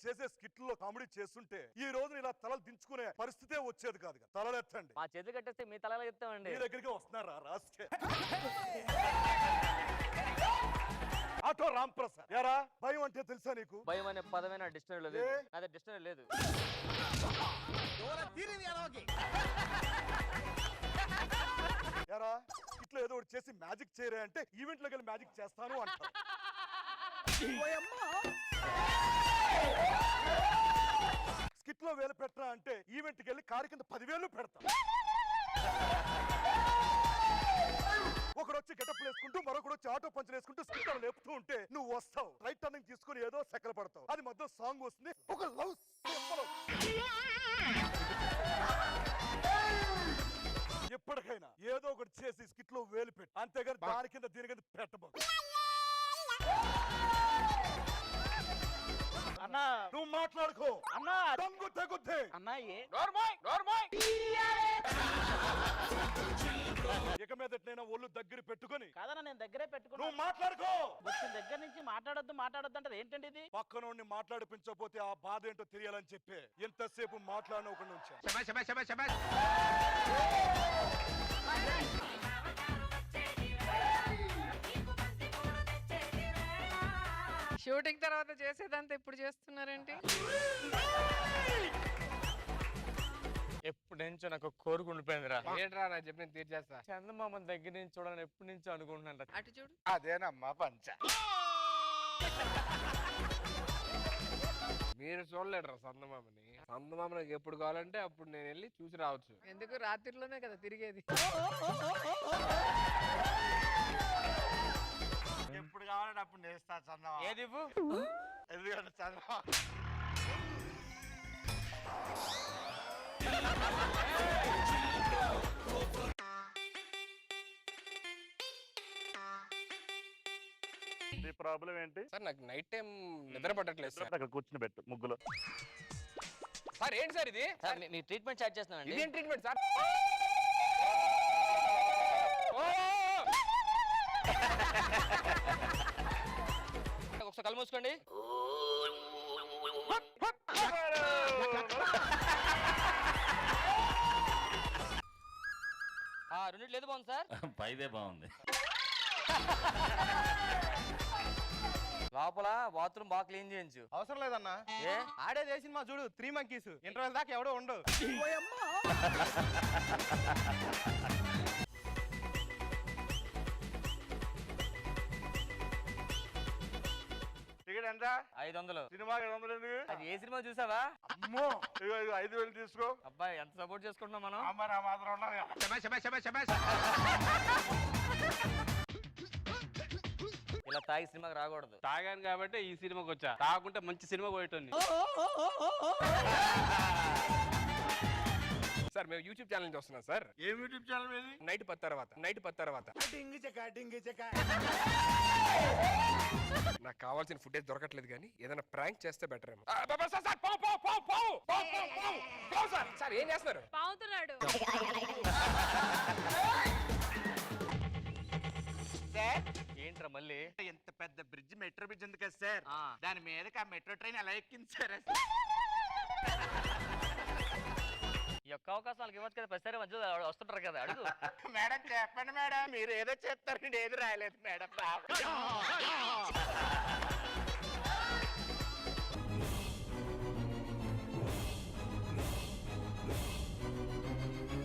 చేసే స్కిట్లో కామెడీ చేస్తుంటే ఈ రోజు ఇలా తలలు దించుకునే పరిస్థితే వచ్చేది కాదు. తలలు ఎత్తండి. మా చేతులు కట్టేస్తే మీ తలలో చెప్తామండి. మీ దగ్గరికి వస్తున్నారా రాస్కే? ఆటో రాంప్రసాద్ యారా, భయం అంటే తెలుసా నీకు? భయం అనే పదమైన డిక్షనరీలో లేదు. అదే డిక్షనరీ లేదు. యారా, ఇట్లా ఏదో ఒకటి చేసి మ్యాజిక్ చేయరే అంటే ఈవెంట్ లోకి వెళ్ళి మ్యాజిక్ చేస్తాను అంటారు. స్కిట్ లో వేలు పెట్టరా అంటే ఈవెంట్ కి వెళ్ళి కారు కింద 10,000 పెడతా. ఒకడు వచ్చి గెటప్ వేసుకుంటూ మరొకడు వచ్చి ఆటో పంచర్ వేసుకుంటూ స్కిట్ లేపుతూ ఉంటే నువ్వు వస్తావు, రైట్ టర్నింగ్ తీసుకుని ఏదో సెకల పడతావు. అది మధ్య సాంగ్ వస్తుంది, ఒక లవ్ ఎప్పటికైనా ఏదో ఒకటి చేసి స్కిట్ లో వేలు పెట్టు, అంతేగాని దాని కింద దీని కింద పెట్టబో. అన్నా నువ్వు మాట్లాడుకో అన్నా దొంగు తెగుద్దే. అన్నాయి ఇక మీదటైనా ఒళ్ళు దగ్గర పెట్టుకొని కాదన్నా నేను దగ్గరే పెట్టుకున్నా. నువ్వు మాట్లాడుకో. వచ్చిన దగ్గర నుంచి మాట్లాడొద్దు అంటే ఏంటండి ఇది? పక్కనోడిని మాట్లాడిపించకపోతే ఆ బాధ ఏంటో తెలియాలని చెప్పి ఎంతసేపు మాట్లాడిన ఒక నుంచి షూటింగ్ తర్వాత చేసేదంతా ఇప్పుడు చేస్తున్నారేంటి? ఎప్పటి నుంచో నాకు కోరిక ఉండిపోయిందిరా. ఏంట్రా నా చెప్పి నేను తీర్చేస్తా. చందమామ దగ్గర నుంచి చూడాలని ఎప్పటి నుంచో అనుకుంటున్నాను. అటు చూడు. అదేనమ్మా పంచ. మీరు చూడలేడురా సందమామని. సందమామ నాకు ఎప్పుడు కావాలంటే అప్పుడు నేను వెళ్ళి చూసి రావచ్చు. ఎందుకు రాత్రిలోనే కదా తిరిగేది. ఎప్పుడు కావాలంటే అప్పుడు నేస్తా చందమా. ఏది ఇవ్వు? ఎందుకంటే చందమా నీ ప్రాబ్లం ఏంటి? సార్ నాకు నైట్ టైం నిద్ర పట్టట్లేదు సార్. అక్కడ కూర్చుని పెట్టు ముగ్గులో. సార్ ఏంటి సార్ ఇది? సార్ మీ ట్రీట్మెంట్ స్టార్ట్ చేస్తున్నానండి. ఇదేం ట్రీట్మెంట్ సార్? ఒకసారి కళ్ళు మూసుకోండి. రెండిట్లు లేదు బాగుంది సార్. పైదే బాగుంది. లోపల బాత్రూమ్ బాగా క్లీన్ చేయించు. అవసరం లేదన్నా. ఏ ఆడేది ఏ సినిమా చూడు, 3 Monkeys. ఇంటర్వెల్ దాకా ఎవడో ఉండవు. టికెట్ ఎంత? 500. సినిమాకి 500 ఎందుకు? అది ఏ సినిమా చూసావా? అమ్మో, ఇగో 5,000 తీసుకో. అబ్బాయి ఎంత సపోర్ట్ చేసుకుంటున్నాం మనం. మరి ఆ మాత్రం ఉండవు. ఇలా తాగి సినిమాకి రాకూడదు. తాగాను కాబట్టి ఈ సినిమాకి వచ్చా, తాగుంటే మంచి సినిమా పోయేటోని. సార్ మేము యూట్యూబ్ ఛానల్ నుంచి వస్తున్నాం సార్. ఏం యూట్యూబ్ ఛానల్ మీది? నైట్ 10 తర్వాత నాకు కావాల్సిన ఫుటేజ్ దొరకట్లేదు కానీ ఏదైనా ప్రాంక్ చేస్తే బెటర్ ఏమో. సార్ ఏం చేస్తున్నారు? పావుతున్నాడు. ఏంట్రా మళ్ళీ? ఎంత పెద్ద బ్రిడ్జ్, మెట్రో బ్రిడ్జ్ ఉంది కదా సార్, దాని మీదకి ఆ మెట్రో ట్రైన్ ఎలా ఎక్కింది సార్? ఈ యొక్క అవకాశాలకు ఇవ్వచ్చు కదా, ప్రతిసారి మధ్యలో వస్తుంటారు కదా, అడుగు. మేడం చెప్పండి మేడం, మీరు ఏదో చెప్తారు, ఏది రాయలేదు మేడం.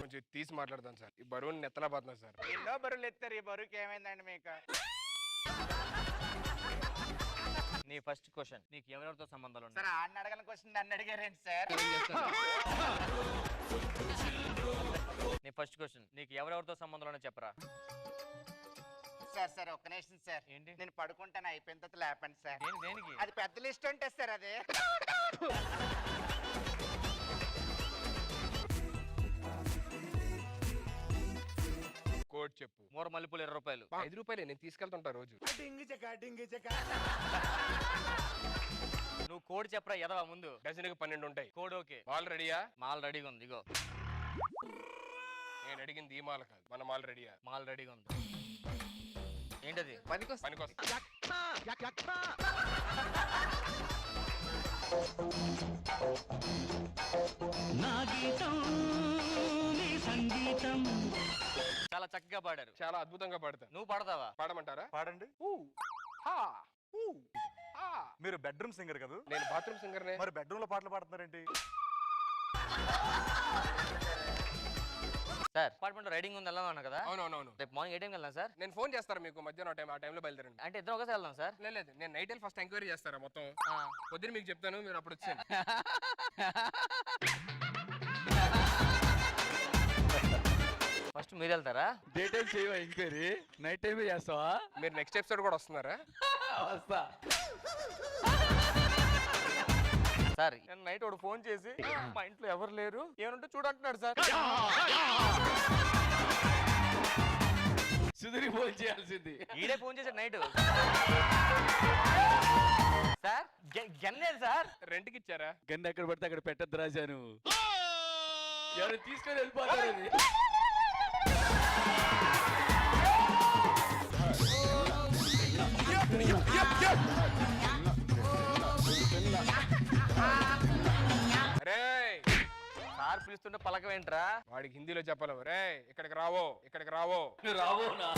కొంచెం తీసి మాట్లాడతాను సార్. ఈ బరువుని నెత్తలా పోతున్నా సార్. ఎన్నో బరువులు ఎత్తారు, ఈ బరువుకి ఏమైందండి మీకు? నీ ఫస్ట్ క్వశ్చన్, నీకు ఎవరెవరితో సంబంధాలు ఉన్నాయి? సార్ ఆడిని అడగని క్వశ్చన్ నన్ను అడిగారేంటి సార్? నీ ఫస్ట్ క్వశ్చన్, నీకు ఎవరెవరితో సంబంధాలు ఉన్నాయి చెప్పరా. సార్ సార్ ఒక్క నిమిషం సార్. ఏంటి? నేను పడుకుంటాను, అయిపోయిన తర్వాత లేపండి సార్. దేనికి? అది పెద్ద లిస్ట్ ఉంటుంది సార్. అది కోడ్ చెప్పు. మూర మల్లెపూలు 20 రూపాయలు. 5 రూపాయలే, నేను తీసుకెళ్తుంటా రోజు. నువ్వు కోడ్ చెప్పరా ఎదవా ముందు. డజన్కి 12 ఉంటాయి. Code okay. మాల్ రెడీయా? మాల్ రెడీగా ఉంది. ఇగో నేను అడిగింది ఈ మాల్ కాదు, మన మాల్ రెడీయా? మాల్ రెడీగా ఉంది. ఏంటది? పనికొస్తా. జీవితం చాలా చక్కగా పాడారు. చాలా అద్భుతంగా పాడతాను. నువ్వు పాడతావా? పాడమంటారా? పాడండి. హా, ఊ, హా. మీరు బెడ్రూమ్ సింగర్ కదా, నేను బాత్రూమ్ సింగర్నే. మరి బెడ్రూమ్ లో పాటలు పాడుతున్నారేంటి? సార్ అపార్ట్మెంట్ రైడింగ్ ఉంది వెళ్దాం అన్నా కదా. అవునవునవును. రేపు మార్నింగ్ ఏ టైంకి వెళ్దాం సార్? నేను ఫోన్ చేస్తాను మీకు మధ్యాహ్నం టైం, ఆ టైంలో బయలుదేరండి. అంటే ఇద్దరం ఒకసారి వెళ్దాం సార్. లేదు నేను నైట్ వెళ్ళి ఫస్ట్ ఎంక్వైరీ చేస్తారా మొత్తం. పొద్దున మీకు చెప్తాను, మీరు అప్పుడు వచ్చాను. ఫస్ట్ మీరు వెళ్తారా? డే టైం చేయవా ఎంక్వైరీ, నైట్ టైమే చేస్తావా? మీరు నెక్స్ట్ ఎపిసోడ్ కూడా వస్తున్నారా? వస్తా. సార్ నేను నైట్ ఒకడు ఫోన్ చేసి మా ఇంట్లో ఎవరు లేరు ఏమంటే చూడంటున్నాడు సార్. సుధీర్ ఫోన్ చేయాల్సింది. ఈడే ఫోన్ చేశాడు నైట్. Sir గన్నేది sir. రెంట్కి ఇచ్చారా? గన్ను ఎక్కడ పడితే అక్కడ పెట్టద్దు రాజాను, ఎవరు తీసుకొని వెళ్ళిపోతారు. అది రేయ్, సార్ పిలుస్తుంటే పలకవేంట్రా? వాడికి హిందీలో చెప్పలేవు. రే ఇక్కడికి రావో, ఇక్కడికి రావో. రావోనా?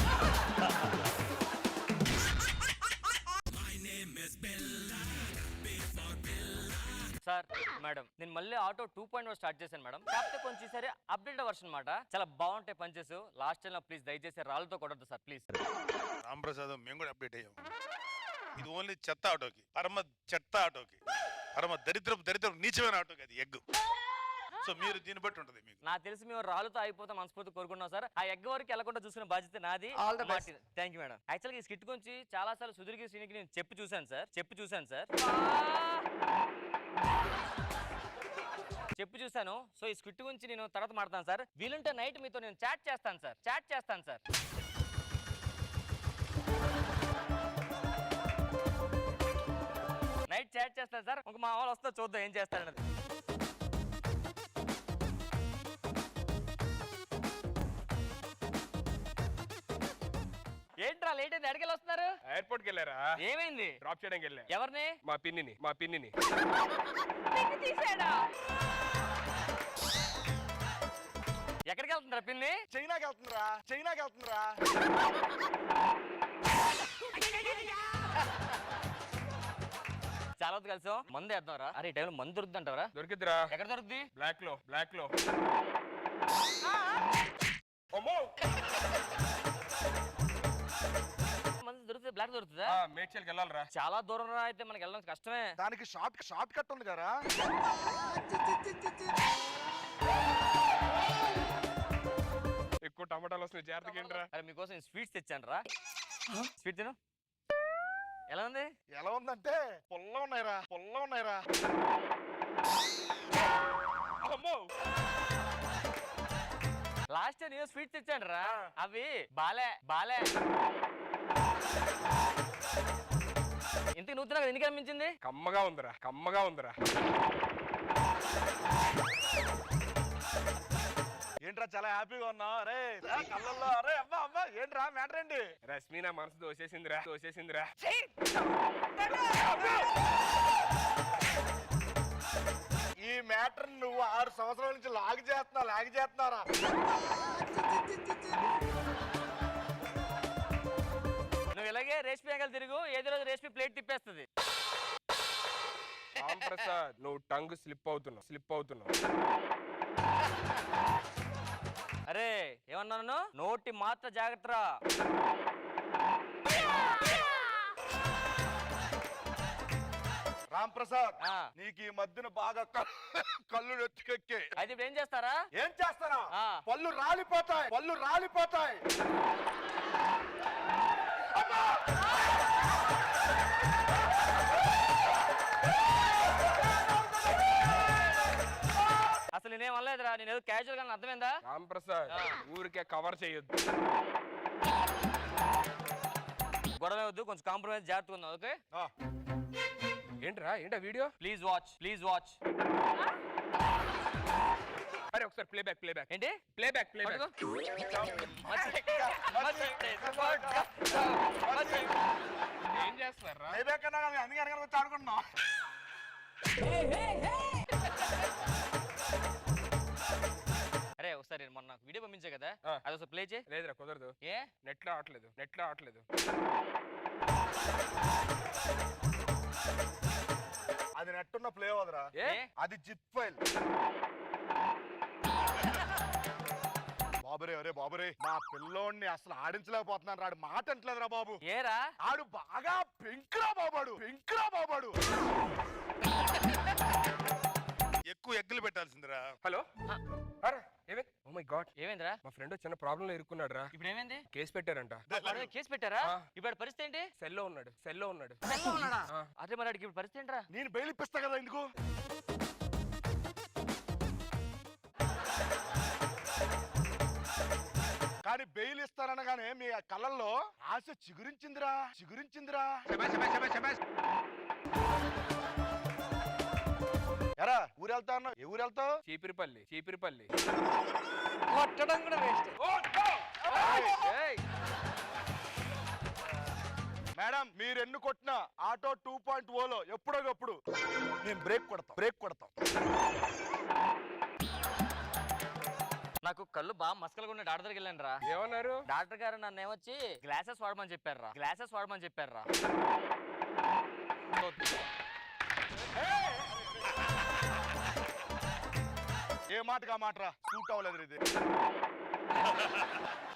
సార్ మేడం నేను మళ్ళీ ఆటో 2.1 స్టార్ట్ చేశాను మేడం. కాకపోతే కొంచెం సరే అప్డేట్ వర్షన్ మాట. చాలా బాగుంటాయి పంచెస్. లాస్ట్ టైం ప్లీజ్ దయచేసి రాళ్ళతో కొట్టద్దు సార్ ప్లీజ్. రాంప్రసాద్ మేము కూడా అప్డేట్ అయ్యాం. ఇది ఓన్లీ చెత్త ఆటోకి, పరమ చెత్త ఆటోకి, పరమ దరిద్రం నీచమైన ఆటోకి అది ఎగ్. సో మీరు దీన్ని బట్టి ఉంటుంది మీకు. నాకు తెలిసి మేము రాళ్ళతో అయిపోతాం మనస్ఫూర్తి కోరుకున్నాం సార్. ఆ ఎగ్ వరకు వెళ్ళకుండా చూసుకునే బాధ్యత నాది. All the best. Thank you madam. యాక్చువల్గా ఈ స్కిట్ గురించి చాలా సార్లు సుధీర్కి శ్రీనికి నేను చెప్పి చూశాను సార్. చెప్పి చూశాను. సో ఈ స్క్రిప్ట్ గురించి నేను తర్వాత మాట్లాడతాను సార్. వీలుంటే నైట్ మీతో నేను చాట్ చేస్తాను సార్. నైట్ చాట్ చేస్తాను సార్. ఒక మా వాళ్ళు వస్తా చూద్దాం ఏం చేస్తారన్నది. ఏంట్రా లేట్ అయింది? ఎక్కడికి వస్తున్నారు? ఎయిర్పోర్ట్కి వెళ్ళారా? ఏమైంది? డ్రాప్ చేయడానికి వెళ్ళా. ఎవరిని? మా పిన్నిని. పిన్ని తీసాడా? ఎక్కడికి వెళ్తుంటారా పిన్ని? చైనాకి వెళ్తుందిరా. చాలా వద్దు కలిసాం. మందు వేద్దాంరా. అరే ఈ టైంలో మందు దొరుకుతుంది అంటారా? దొరికిద్దిరా. ఎక్కడ దొరుకుతుంది? బ్లాక్ లో. అమ్మో, మందు దొరుకుతుంది. బ్లాక్ దొరుకుతుందా? మేడ్చల్కి వెళ్ళాలరా. చాలా దూరం రా. అయితే మనకి వెళ్ళడం కష్టమే. దానికి షార్ట్ కట్ ఉంది కదా. ఎక్కువ టమాటాలు వస్తున్నాయి, జాగ్రత్తగా ఏంట్రా. అరే మీకోసం స్వీట్స్ తెచ్చాను రా. స్వీట్ తిను. ఎలా ఉంది? ఎలా ఉందంటే పుల్ల ఉన్నాయిరా. అమ్మో, లాస్ట్ టైం నేను స్వీట్స్ తెచ్చాను రా. అవి బాలే. ఇంతకు నువ్వు తినక ఎందుకు అనిపించింది? కమ్మగా ఉందిరా. ఏంట్రా చాలా హ్యాపీగా ఉన్నావు? అరే కళ్ళల్లో అరే అమ్మా ఏంట్రా మ్యాటర్ ఏంటి? రశ్మి నా మనసు దోసేసిందిరా. ఈ మ్యాటర్ నువ్వు 6 సంవత్సరాల నుంచి లాగ్ చేస్తున్నారా? నువ్వు ఇలాగే రేష్మి అంగల్ తిరుగు. ఏదో రోజు రేష్మి ప్లేట్ తిప్పేస్తుంది. రాంప్రసాద్ నువ్వు టంగ్ స్లిప్ అవుతున్నావు. అరే ఏమన్నాను? నోటి మాత్ర జాగ్రత్త. రాంప్రసాద్ నీకు ఈ మధ్యన బాగా కళ్ళు నెత్తికెక్కే. అయితే ఇప్పుడు ఏం చేస్తారా? పళ్ళు రాలిపోతాయి. అసలు నేనేం అనలేదురా. నేను ఏదో క్యాజువల్ గా అర్థమైందా? రాంప్రసాద్ ఊరికే కవర్ చేయొద్దు. గొడవ వద్దు, కొంచెం కాంప్రమైజ్ జాగ్రత్తగా ఉందా? ఓకే ఏంట్రా వీడియో? Please watch. అరే ఒకసారి ప్లేబ్యాక్. ఏంటి? ప్లేబ్యాక్. ఏం చేస్తున్నారా? అందుకే వచ్చి ఆడుకుంటున్నాం. అరే ఒకసారి మొన్న వీడియో పంపించే కదా. కదా ఆ. అది ఒకసారి ప్లే చేయి. లేదురా కుదరదు, ఏ నెట్లో ఆటలేదు. అది నెట్టున్న ప్లే అవదురా, ఏ అది జిప్ ఫైల్. బాబురే అరే బాబురే, మా పిల్లోడిని అసలు ఆడించలేకపోతున్నాను రాడు, మాట అంటలేదురా బాబు. ఏరా ఆడు బాగా పెంకురా బాబాడు. ఎక్కువ ఎగ్గులు పెట్టాల్సిందిరా. హలో అరే ఏమైంది? ఓ మై గాడ్, ఏమైందిరా? మా ఫ్రెండ్ చిన్న ప్రాబ్లం లో ఇరుక్కున్నాడు రా. ఇప్పుడు ఏమైంది? కేసు పెట్టారంట. వాడు కేసు పెట్టారా? ఆ. ఇప్పుడు పరిస్థితి ఏంటి? సెల్లో ఉన్నాడు. ఆ. అదే మరి వాడికి ఇప్పుడు పరిస్థితి ఏంట్రా? నేను బెయిల్ ఇప్పిస్తా కదా ఎందుకు. కానీ బెయిల్ ఇస్తారనగానే మీ కళ్ళల్లో ఆశ చిగురించిందిరా. ఎరా ఊరు వెళ్తా అన్నావు, ఏ ఊరు వెళ్తావు? చీపిరిపల్లి. కొట్టడం కూడా వేస్ట్. మేడం మీరు ఎన్ని కొట్టినా ఆటో 2.0లో ఎప్పుడోగప్పుడు నేను బ్రేక్ కొడతాం. నాకు కళ్ళు బాగా మసకలుగా ఉన్న డాక్టర్ దగ్గరికి వెళ్ళాను రా. ఏమన్నారు? డాక్టర్ గారు నన్ను ఏమొచ్చి గ్లాసెస్ వాడమని చెప్పారు. ఏ మాటగా మాటరా, సూట్ అవ్వలేదు ఇది.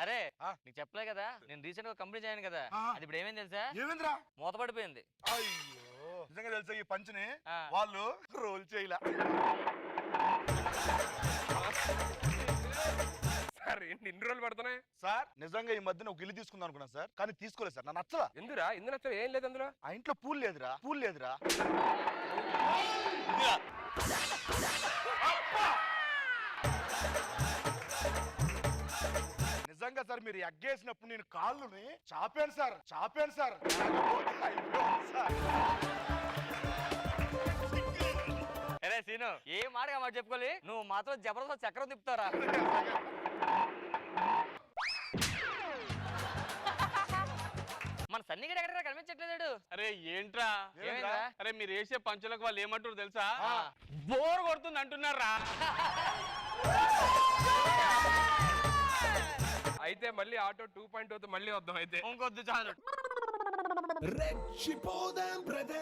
అరే ఆ. నీకు చెప్పలే కదా, నేను రీసెంట్ గా కంపెనీ జాయిన్ కదా. ఆ. అది ఇప్పుడు ఏమైంది తెలుసా? ఏమైందిరా? మూతపడిపోయింది. అయ్యో నిజంగా తెలుసా ఈ పంచుని ఆ. వాళ్ళు రోల్ చేయలే. సార్ ఎన్ని రోజులు పడుతున్నాయి? సార్ నిజంగా ఈ మధ్యన ఒక ఇల్లు తీసుకుందాం అనుకున్నాను సార్, కానీ తీసుకోలేదు సార్, నా నచ్చలా. ఎందురా ఇందులో ఏం లేదు అందులో. ఆ ఇంట్లో పూల్ లేదురా. నిజంగా సార్ మీరు ఎగ్గేసినప్పుడు నేను కాళ్ళుని చాపాను సార్. లేకపోతే అయిపోయాను సార్. అరే సీను, ఏ మాటగా మాట చెప్పుకోవాలి, నువ్వు మాత్రం జబర్దస్త్ చక్రం తిప్పుతారా? మన సన్నిగడ ఎక్కడ కనిపించట్లేదు. అరే ఏంట్రా? ఏమైందా? అరే మీరు వేసే పంచులకు వాళ్ళు ఏమంటారు తెలుసా? ఆ. బోర్ కొడుతుంది అంటున్నారా? అయితే మళ్ళీ ఆటో 2.0 తో మళ్ళీ వద్దాం అయితే. ఇంకొద్దు చాలు.